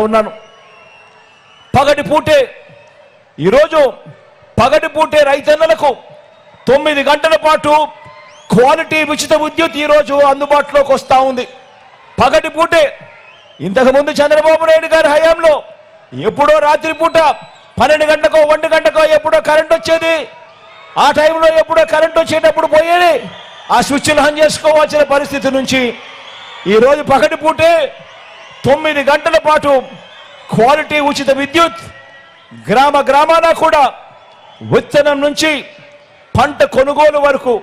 ఉన్నాను. పగటిపూటే ఈరోజు పగటిపూటే రైతన్నలకు 9 గంటల పాటు క్వాలిటీ ఉచిత విద్యుత్ ఈరోజు అందుబాటులోకి వస్తూ ఉంది. పగటిపూటే ఇంతకుముందు చంద్రబాబు నాయుడు గారి హయాంలో ఎప్పుడో రాత్రిపూట 12 గంటకో 1 గంటకో ఎప్పుడో కరెంట్ వచ్చేది. ఆ టైంలో ఎప్పుడో కరెంట్ వచ్చేటప్పుడు పోయేది, ఆ స్విచ్లు ఆన్ చేసుకోవాల్సిన పరిస్థితి నుంచి ఈరోజు పగటిపూటే 9 గంటల పాటు క్వాలిటీ ఉచిత విద్యుత్ గ్రామ గ్రామాన కూడా విత్తనం నుంచి పంట కొనుగోలు వరకు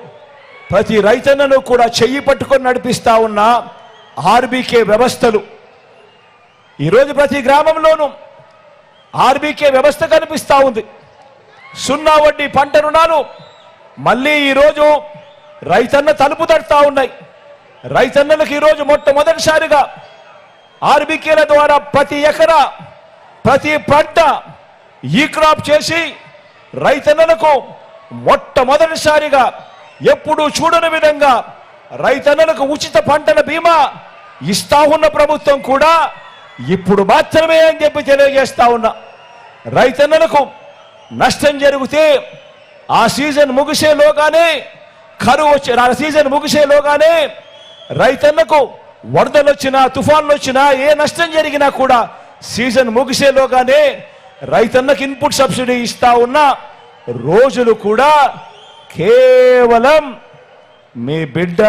ప్రతి రైతన్నను కూడా చెయ్యి పట్టుకొని నడిపిస్తా ఉన్న ఆర్బీకే వ్యవస్థలు ఈరోజు ప్రతి గ్రామంలోనూ ఆర్బీకే వ్యవస్థ కనిపిస్తూ ఉంది. 0 వడ్డీ పంట రుణాలు మళ్ళీ ఈరోజు రైతన్న తలుపు తడుతూ ఉన్నాయి. రైతన్నలకు ఈరోజు మొట్టమొదటిసారిగా ఆర్బీకేల ద్వారా ప్రతి ఎకరా ప్రతి పంట ఈ క్రాప్ చేసి రైతన్నలకు మొట్టమొదటిసారిగా ఎప్పుడూ చూడని విధంగా రైతన్నలకు ఉచిత పంటల బీమా ఇస్తా ఉన్న ప్రభుత్వం కూడా ఇప్పుడు మాత్రమే అని చెప్పి తెలియజేస్తా ఉన్నా. రైతన్నలకు నష్టం జరిగితే ఆ సీజన్ ముగిసేలోగానే కరువు వచ్చి ఆ సీజన్ ముగిసేలోగానే రైతన్నకు వరదలు వచ్చినా తుఫాన్లు వచ్చినా ఏ నష్టం జరిగినా కూడా సీజన్ ముగిసేలోగానే రైతన్నకు ఇన్పుట్ సబ్సిడీ ఇస్తా ఉన్న రోజులు కూడా కేవలం మీ బిడ్డ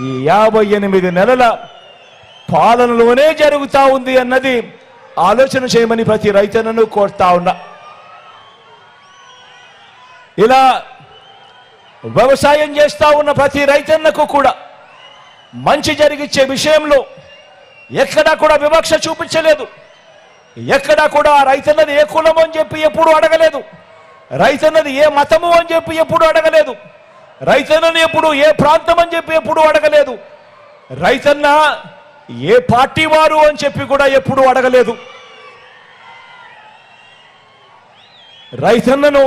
ఈ 58 నెలల పాలనలోనే జరుగుతూ ఉంది అన్నది ఆలోచన చేయమని ప్రతి రైతన్నను కోరుతా ఉన్నా. ఇలా వ్యవసాయం చేస్తా ఉన్న ప్రతి రైతన్నకు కూడా మంచి జరిగిచ్చే విషయంలో ఎక్కడా కూడా వివక్ష చూపించలేదు. ఎక్కడా కూడా రైతన్నది ఏ కులము అని చెప్పి ఎప్పుడు అడగలేదు. రైతన్నది ఏ మతము అని చెప్పి ఎప్పుడు అడగలేదు. రైతన్నని ఎప్పుడు ఏ ప్రాంతం అని చెప్పి ఎప్పుడు అడగలేదు. రైతన్న ఏ పార్టీ వారు అని చెప్పి కూడా ఎప్పుడు అడగలేదు. రైతన్నను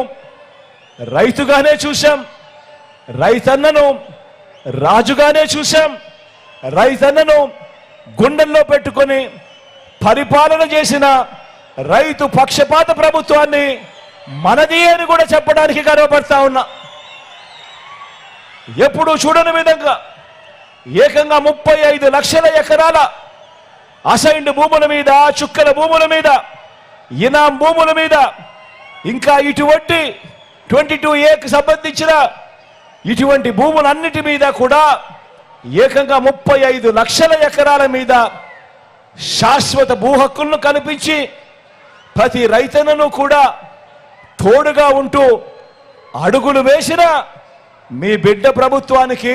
రైతుగానే చూశాం, రైతన్నను రాజుగానే చూశాం, రైతన్నను గుండెల్లో పెట్టుకొని పరిపాలన చేసిన రైతు పక్షపాత ప్రభుత్వాన్ని మనది అని కూడా చెప్పడానికి గర్వపడతా ఉన్నా. ఎప్పుడు చూడని విధంగా ఏకంగా 35 లక్షల ఎకరాల అసైన్డ్ భూముల మీద, చుక్కల భూముల మీద, ఇనాం భూముల మీద, ఇంకా ఇటువంటి 22A సంబంధించిన ఇటువంటి భూములన్నిటి మీద కూడా ఏకంగా 35 లక్షల ఎకరాల మీద శాశ్వత భూ హక్కులను కల్పించి ప్రతి రైతన్నను కూడా తోడుగా ఉంటూ అడుగులు వేసిన మీ బిడ్డ ప్రభుత్వానికి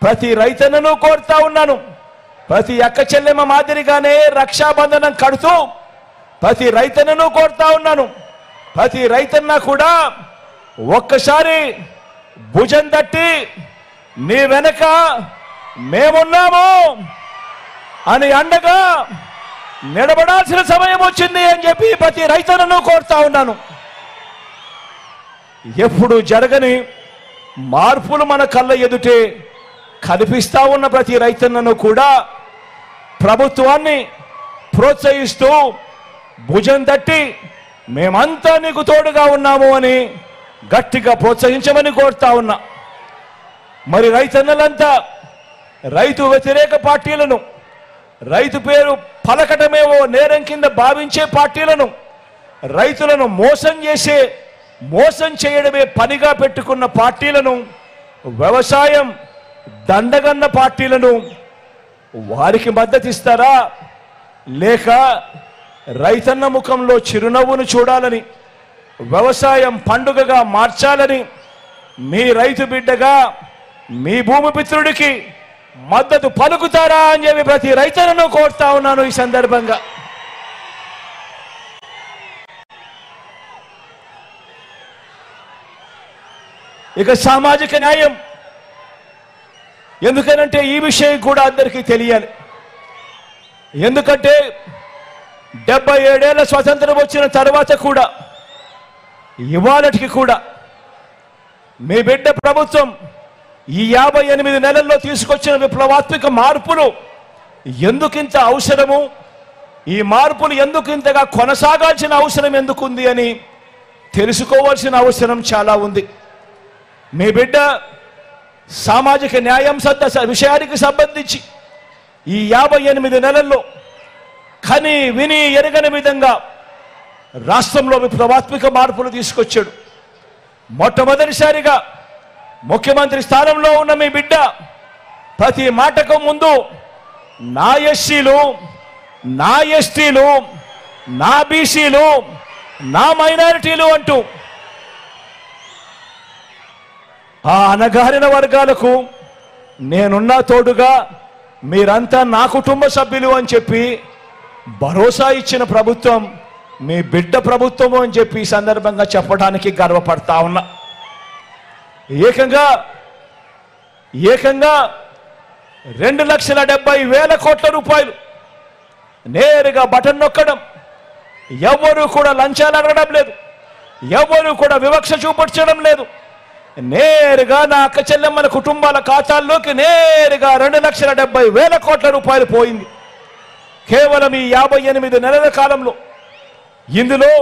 ప్రతి రైతన్నను కోరుతా ఉన్నాను. ప్రతి అక్క చెల్లెమ్మ మాదిరిగానే రక్షాబంధనం కడుతూ ప్రతి రైతన్నను కోరుతా ఉన్నాను. ప్రతి రైతన్న కూడా ఒక్కసారి భుజం తట్టి నీ వెనక మేమున్నాము అని అండగా నిలబడాల్సిన సమయం వచ్చింది అని చెప్పి ప్రతి రైతన్నను కోరుతా ఉన్నాను. ఎప్పుడు జరగని మార్పులు మన కళ్ళ ఎదుటే కనిపిస్తా ఉన్న ప్రతి రైతన్నను కూడా ప్రభుత్వాన్ని ప్రోత్సహిస్తూ భుజం తట్టి మేమంతా నీకు తోడుగా ఉన్నాము అని గట్టిగా ప్రోత్సహించమని కోరుతా ఉన్నా. మరి రైతన్నలంతా రైతు వ్యతిరేక పార్టీలను, రైతు పేరు పలకటమేవో నేరం కింద భావించే పార్టీలను, రైతులను మోసం చేయడమే పనిగా పెట్టుకున్న పార్టీలను, వ్యవసాయం దండగన్న పార్టీలను వారికి మద్దతు ఇస్తారా, లేక రైతన్న ముఖంలో చిరునవ్వును చూడాలని, వ్యవసాయం పండుగగా మార్చాలని మీ రైతు బిడ్డగా మీ భూమిపుత్రుడికి మద్దతు పలుకుతారా అని చెప్పి ప్రతి రైతన్నను కోరుతా ఉన్నాను. ఈ సందర్భంగా ఇక సామాజిక న్యాయం, ఎందుకనంటే ఈ విషయం కూడా అందరికీ తెలియాలి. ఎందుకంటే 77 ఏళ్ల స్వతంత్రం వచ్చిన తర్వాత కూడా ఇవాళకి కూడా మీ బిడ్డ ప్రభుత్వం ఈ 58 నెలల్లో తీసుకొచ్చిన విప్లవాత్మక మార్పులు ఎందుకింత అవసరము, ఈ మార్పులు ఎందుకు ఇంతగా కొనసాగాల్సిన అవసరం ఎందుకుంది అని తెలుసుకోవాల్సిన అవసరం చాలా ఉంది. మీ బిడ్డ సామాజిక న్యాయం విషయానికి సంబంధించి ఈ 58 నెలల్లో కని విని ఎరగని విధంగా రాష్ట్రంలో విప్లవాత్మక మార్పులు తీసుకొచ్చాడు. మొట్టమొదటిసారిగా ముఖ్యమంత్రి స్థానంలో ఉన్న మీ బిడ్డ ప్రతి మాటకు ముందు నా ఎస్సీలు, నా ఎస్టీలు, నా బీసీలు, నా మైనారిటీలు అంటూ ఆ అణగారిన వర్గాలకు నేనున్నా తోడుగా, మీరంతా నా కుటుంబ సభ్యులు అని చెప్పి భరోసా ఇచ్చిన ప్రభుత్వం మీ బిడ్డ ప్రభుత్వము అని చెప్పి ఈ సందర్భంగా చెప్పడానికి గర్వపడతా ఉన్నా. ఏకంగా 2,70,000 కోట్ల రూపాయలు నేరుగా బటన్ నొక్కడం. ఎవరు కూడా లంచాలు అడగడం లేదు, ఎవరు కూడా వివక్ష చూపించడం లేదు. నేరుగా నా అక్క చెల్లెమ్మల కుటుంబాల ఖాతాల్లోకి నేరుగా 2,70,000 కోట్ల రూపాయలు పోయింది కేవలం ఈ 58 నెలల కాలంలో. ఇందులో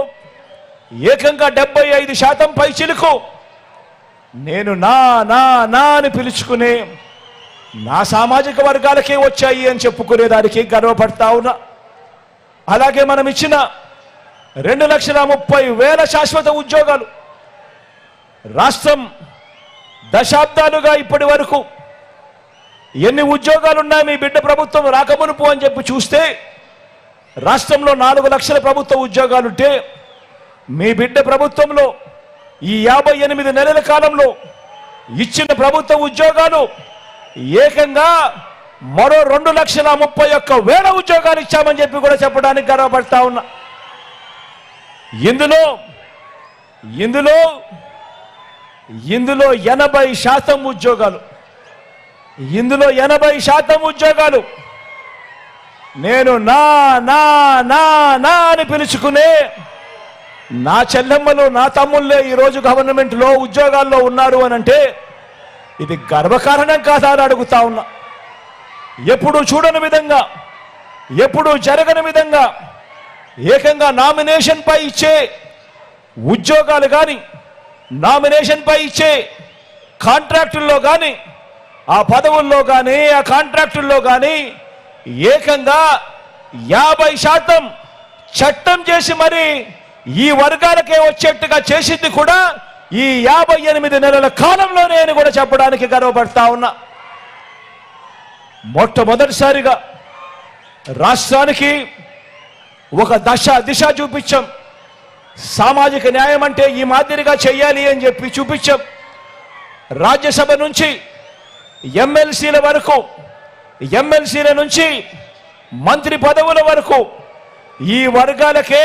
ఏకంగా 75% పై చిలుకు నేను నా నా నా అని పిలుచుకునే నా సామాజిక వర్గాలకే వచ్చాయి అని చెప్పుకునేదానికి గర్వపడతా ఉన్నా. అలాగే మనం ఇచ్చిన 2,30,000 శాశ్వత ఉద్యోగాలు రాష్ట్రం దశాబ్దాలుగా ఇప్పటి వరకు ఎన్ని ఉద్యోగాలున్నా మీ బిడ్డ ప్రభుత్వం రాకమునుపు అని చెప్పి చూస్తే రాష్ట్రంలో 4 లక్షల ప్రభుత్వ ఉద్యోగాలుంటే మీ బిడ్డ ప్రభుత్వంలో ఈ 58 నెలల కాలంలో ఇచ్చిన ప్రభుత్వ ఉద్యోగాలు ఏకంగా మరో 2,31,000 ఉద్యోగాలు ఇచ్చామని చెప్పి కూడా చెప్పడానికి గర్వపడతా ఉన్నా. ఇందులో 80% ఉద్యోగాలు, ఇందులో 80% ఉద్యోగాలు నేను నా నా నా నా అని పిలుచుకునే నా చెల్లెమ్మలు, నా తమ్ముళ్ళే ఈరోజు గవర్నమెంట్లో ఉద్యోగాల్లో ఉన్నారు అని అంటే ఇది గర్వకారణం కాదా అని అడుగుతా ఉన్నా. ఎప్పుడు చూడని విధంగా, ఎప్పుడు జరగని విధంగా ఏకంగా నామినేషన్ పై ఇచ్చే ఉద్యోగాలు కానీ, నామినేషన్ పై ఇచ్చే కాంట్రాక్టుల్లో కానీ, ఆ పదవుల్లో కానీ, ఆ కాంట్రాక్టుల్లో కానీ ఏకంగా 50% చట్టం చేసి మరి ఈ వర్గాలకే వచ్చేట్టుగా చేసింది కూడా ఈ 58 నెలల కాలంలో నేను కూడా చెప్పడానికి గర్వపడతా ఉన్నా. మొట్టమొదటిసారిగా రాష్ట్రానికి ఒక దిశ చూపించాం. సామాజిక న్యాయం అంటే ఈ మాదిరిగా చెయ్యాలి అని చెప్పి చూపించాం. రాజ్యసభ నుంచి ఎమ్మెల్సీల వరకు, ఎమ్మెల్సీల నుంచి మంత్రి పదవుల వరకు ఈ వర్గాలకే